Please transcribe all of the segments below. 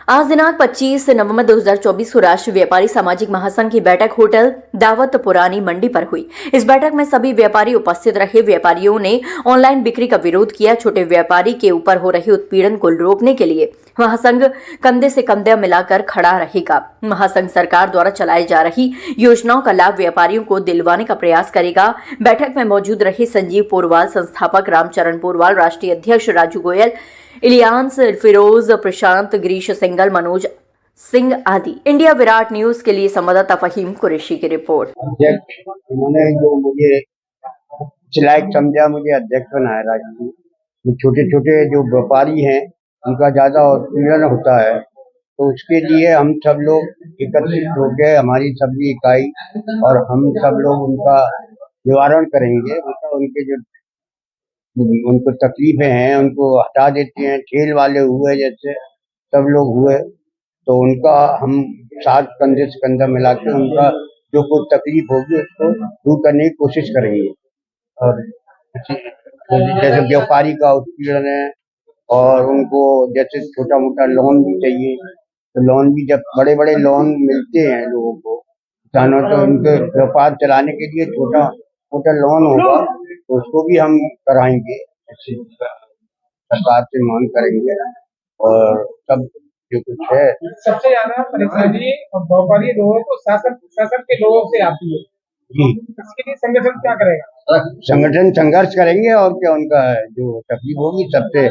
आज दिनांक 25 नवंबर 2024 को राष्ट्रीय व्यापारी सामाजिक महासंघ की बैठक होटल दावत पुरानी मंडी पर हुई। इस बैठक में सभी व्यापारी उपस्थित रहे। व्यापारियों ने ऑनलाइन बिक्री का विरोध किया। छोटे व्यापारी के ऊपर हो रहे उत्पीड़न को रोकने के लिए महासंघ कंधे से कंधा मिलाकर खड़ा रहेगा। महासंघ सरकार द्वारा चलाई जा रही योजनाओं का लाभ व्यापारियों को दिलवाने का प्रयास करेगा। बैठक में मौजूद रहे संजीव पोरवाल, संस्थापक रामचरण पोरवाल, राष्ट्रीय अध्यक्ष राजू गोयल, इलियांस फिरोज, प्रशांत, गिरीश सिंगल, मनोज सिंह आदि। इंडिया विराट न्यूज के लिए संवाददाता फहीम कुरैशी की रिपोर्ट। अध्यक्ष उन्होंने जो मुझे लायक समझा, मुझे अध्यक्ष बनाया राजू। छोटे छोटे जो व्यापारी हैं उनका ज्यादा उत्पीड़न होता है, तो उसके लिए हम सब लोग एकत्रित होकर हमारी सभी इकाई और हम सब लोग उनका निवारण करेंगे। मतलब उनके जो उनको तकलीफें हैं उनको हटा देते हैं। ठेल वाले हुए जैसे सब लोग हुए, तो उनका हम साथ कंधे से कंधा मिला के उनका जो कोई तकलीफ होगी उसको दूर करने की कोशिश करेंगे। और जैसे व्यापारी का उत्पीड़न है और उनको जैसे छोटा मोटा लोन भी चाहिए, तो लोन भी जब बड़े बड़े लोन मिलते हैं लोगों को किसानों, तो उनके व्यापार चलाने के लिए छोटा मोटा लोन होगा तो उसको भी हम कराएंगे, सरकार से मांग करेंगे। और सब जो कुछ है, सबसे ज्यादा परेशानी व्यापारी लोगों को शासन के लोगों से आती है जी। इसके लिए संगठन क्या करेगा? संगठन संघर्ष करेंगे और क्या, उनका जो तकलीफ होगी सबसे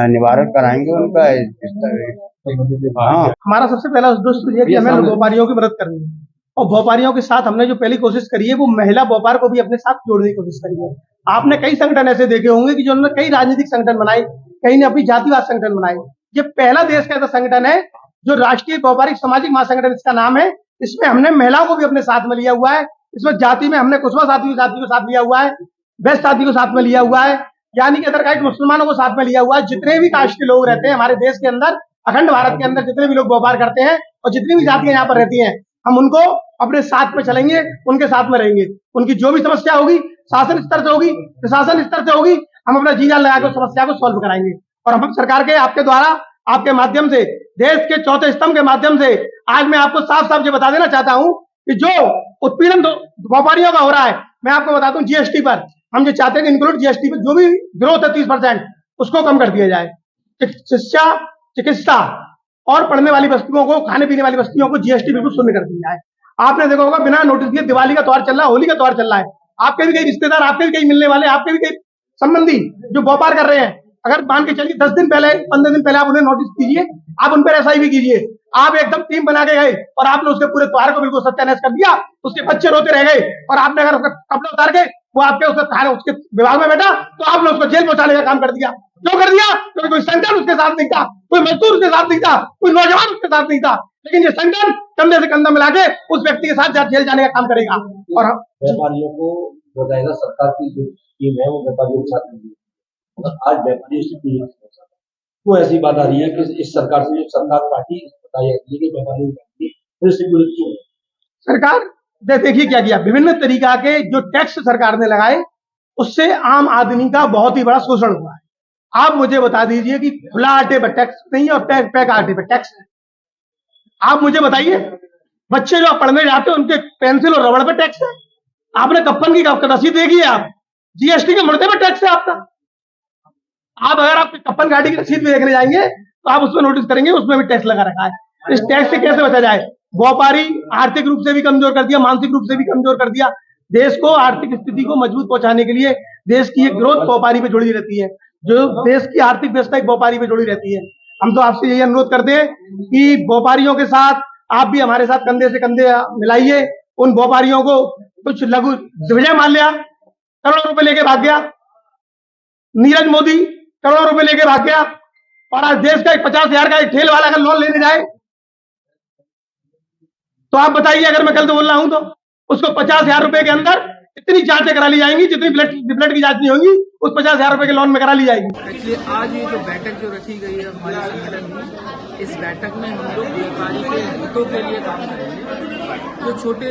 निवारण कराएंगे उनका। हाँ, हमारा सबसे पहला उद्देश्य ये है कि हमें व्यापारियों की मदद करनी है, और व्यापारियों के साथ हमने जो पहली कोशिश करी है वो महिला व्यापार को भी अपने साथ जोड़ने की कोशिश करी है। आपने कई संगठन ऐसे देखे होंगे कि जो उन्होंने कई राजनीतिक संगठन बनाए, कई ने अपनी जातिवाद संगठन बनाए। ये पहला देश का ऐसा संगठन है जो राष्ट्रीय व्यापारिक सामाजिक महासंगठन इसका नाम है। इसमें हमने महिलाओं को भी अपने साथ में लिया हुआ है। इसमें जाति में हमने कुशवा जाति को साथ लिया हुआ है, बेस्ट जाति को साथ में लिया हुआ है, यानी कि अदरकाइज मुसलमानों को साथ में लिया हुआ है। जितने भी कास्ट के लोग रहते हैं हमारे देश के अंदर, अखंड भारत के अंदर जितने भी लोग व्यापार करते हैं और जितनी भी जातियां यहाँ पर रहती हैं, हम उनको अपने साथ में चलेंगे, उनके साथ में रहेंगे। उनकी जो भी समस्या होगी शासन स्तर से होगी, प्रशासन स्तर से होगी, हम अपना जी जान लगाकर समस्या को सॉल्व कराएंगे। और हम सरकार के आपके द्वारा, आपके माध्यम से, देश के चौथे स्तंभ के माध्यम से आज मैं आपको साफ साफ ये बता देना चाहता हूं कि जो उत्पीड़न व्यापारियों का हो रहा है, मैं आपको बताता हूं जीएसटी पर हम जो चाहते हैं कि इंक्लूड जीएसटी पर जो भी ग्रोथ है 30% उसको कम कर दिया जाए। शिक्षा, चिकित्सा और पढ़ने वाली वस्तुओं को, खाने पीने वाली वस्तुओं को जीएसटी बिल्कुल शून्य कर दिया जाए। आपने देखा होगा बिना नोटिस दिए दिवाली का त्योहार चल रहा है, होली का त्योहार चल रहा है। आपके भी कई रिश्तेदार, आपके भी कई मिलने वाले, आपके भी कई संबंधी जो व्यापार कर रहे हैं, अगर मान के चलिए 10 दिन पहले, 15 दिन पहले आप उन्हें नोटिस कीजिए, आप उन पर एसआई भी कीजिए। आप एकदम टीम बना के गए और आपने उसके पूरे त्योहार को बिल्कुल सत्यानाश कर दिया, उसके बच्चे रोते रह गए और आपने अगर उसका कपड़ा उतार के वो आपके उसके विभाग में बैठा तो आपने उसको जेल पहुंचाने का काम कर दिया। क्यों कर दिया? क्योंकि कोई संगठन उसके साथ नहीं था, कोई मजदूर उसके साथ नहीं था, कोई नौजवान उसके साथ नहीं था। लेकिन ये संगठन कंधे से कंधा मिला के उस व्यक्ति के साथ जेल जाने का काम करेगा। और व्यापारियों को बताएगा सरकार की जो स्कीम है वो व्यापारियों के साथ नहीं है। आज व्यापारी स्थिति वो ऐसी बात आ रही है कि इस सरकार से जो सरकार पार्टी बताई जाती है कि व्यापारियों की सरकार देखिए क्या किया, विभिन्न तरीका के जो टैक्स सरकार ने लगाए उससे आम आदमी का बहुत ही बड़ा शोषण हुआ है। आप मुझे बता दीजिए कि खुला आटे पर टैक्स नहीं और पैक आटे पर टैक्स है। आप मुझे बताइए, बच्चे जो पढ़ने जाते हैं उनके पेंसिल और रबड़ पर टैक्स है। आपने कप्पन की रसीद देखी है? आप जीएसटी के मुर्दे पर टैक्स है आपका। आप अगर आप कप्पन गाड़ी की रसीद भी देखने जाएंगे तो आप उसमें नोटिस करेंगे उसमें भी टैक्स लगा रखा है। इस टैक्स से कैसे बचा जाए? व्यापारी आर्थिक रूप से भी कमजोर कर दिया, मानसिक रूप से भी कमजोर कर दिया। देश को आर्थिक स्थिति को मजबूत पहुंचाने के लिए देश की एक ग्रोथ व्यापारी पे जुड़ी रहती है, जो देश की आर्थिक व्यवस्था एक व्यापारी पे जुड़ी रहती है। हम तो आपसे यही अनुरोध करते हैं कि व्यापारियों के साथ आप भी हमारे साथ कंधे से कंधे मिलाइए। उन व्यापारियों को कुछ लघु विजय माल्या करोड़ों रुपए लेके भाग गया, नीरज मोदी करोड़ों रुपए लेके भाग गया, और आज देश का 50,000 का एक ठेल वाला अगर लोन लेने जाए तो आप बताइए, अगर मैं गलत बोल रहा हूं तो उसको 50,000 रुपए के अंदर इतनी जांचें करा ली जाएंगी जितनी ब्लड की जांच नहीं होगी उस 50,000 रुपए के लोन में करा ली जाएगी। एक्चुअली आज ये जो बैठक जो रखी गई है हमारे संगठन में, इस बैठक में हम लोग व्यापारी के हितों के लिए काम करेंगे। जो छोटे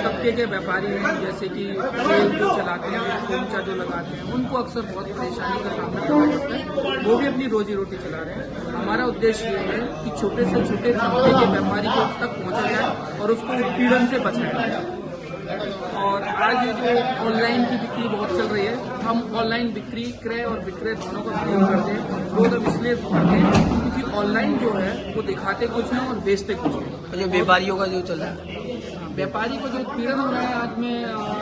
तबके के व्यापारी हैं, जैसे कि ठेल जो चलाते हैं, खोमचा जो लगाते हैं, उनको अक्सर बहुत परेशानी का सामना करना पड़ता है। वो भी अपनी रोजी रोटी चला रहे हैं। हमारा उद्देश्य ये है कि छोटे से छोटे तबके के व्यापारी को तक पहुंचा जाए और उसको उत्पीड़न से बचाया जाए। और आज ये जो ऑनलाइन की बिक्री बहुत चल रही है, हम ऑनलाइन बिक्री, क्रय और विक्रय दोनों का प्रयोग करते हैं। विरोध अब इसलिए करते हैं क्योंकि ऑनलाइन जो है वो दिखाते कुछ हैं और बेचते कुछ हैं। जो व्यापारियों का जो चल रहा है, व्यापारी को जो उत्पीड़न हो रहा है आज में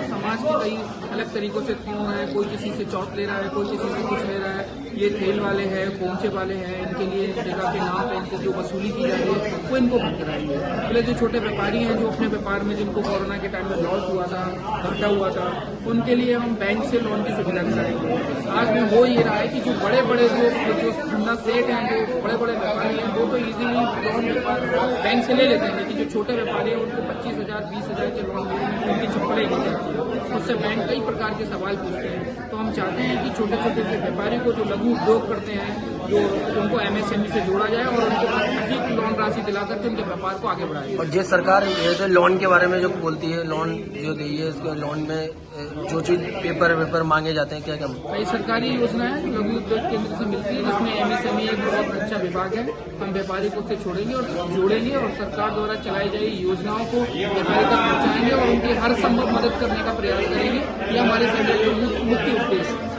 समाज के कई अलग तरीकों से क्यों हो रहा है। कोई किसी से चौथ ले रहा है, कोई किसी से कुछ ले रहा है। ये ठेल वाले हैं, खोमचे वाले हैं, इनके लिए जगह के नाम पे इनसे जो वसूली की जा रही है वो इनको बंद कराएंगे। पहले जो छोटे व्यापारी हैं, जो अपने व्यापार में जिनको कोरोना के टाइम में लॉस हुआ था, घाटा हुआ था, उनके लिए हम बैंक से लोन की सुविधा कराएंगे। आज में हो ये रहा है कि जो बड़े बड़े जो धंधा सेठ हैं, जो बड़े बड़े व्यापारी हैं, वो तो इजीली लोन बैंक से ले लेते हैं, लेकिन जो छोटे व्यापारी हैं उनको 25,000 20,000 के लोन लेने में उनकी चप्पलें गिर जाती है। उससे बैंक कई प्रकार के सवाल पूछते हैं। तो हम चाहते हैं कि छोटे छोटे से व्यापारी को जो लघु उद्योग करते हैं, जो उनको MSME से जोड़ा जाए और उनको अधिक लोन राशि दिला करके उनके व्यापार को आगे बढ़ाए। और जिस सरकार जैसे लोन के बारे में जो बोलती है, लोन जो दी है, इसके लोन में जो चीज पेपर मांगे जाते हैं, क्या क्या कई सरकारी योजना है जो लघु उद्योग केंद्र से मिलती है, जिसमें MSME एक बहुत अच्छा विभाग है। हम व्यापारी को उससे छोड़ेंगे और जोड़ेंगे और सरकार द्वारा चलाई जाए योजनाओं को व्यापारी तक पहुँचाएंगे और उनकी हर संभव मदद करने का प्रयास करेंगे। ये हमारे संगठन का मुख्य उद्देश्य है।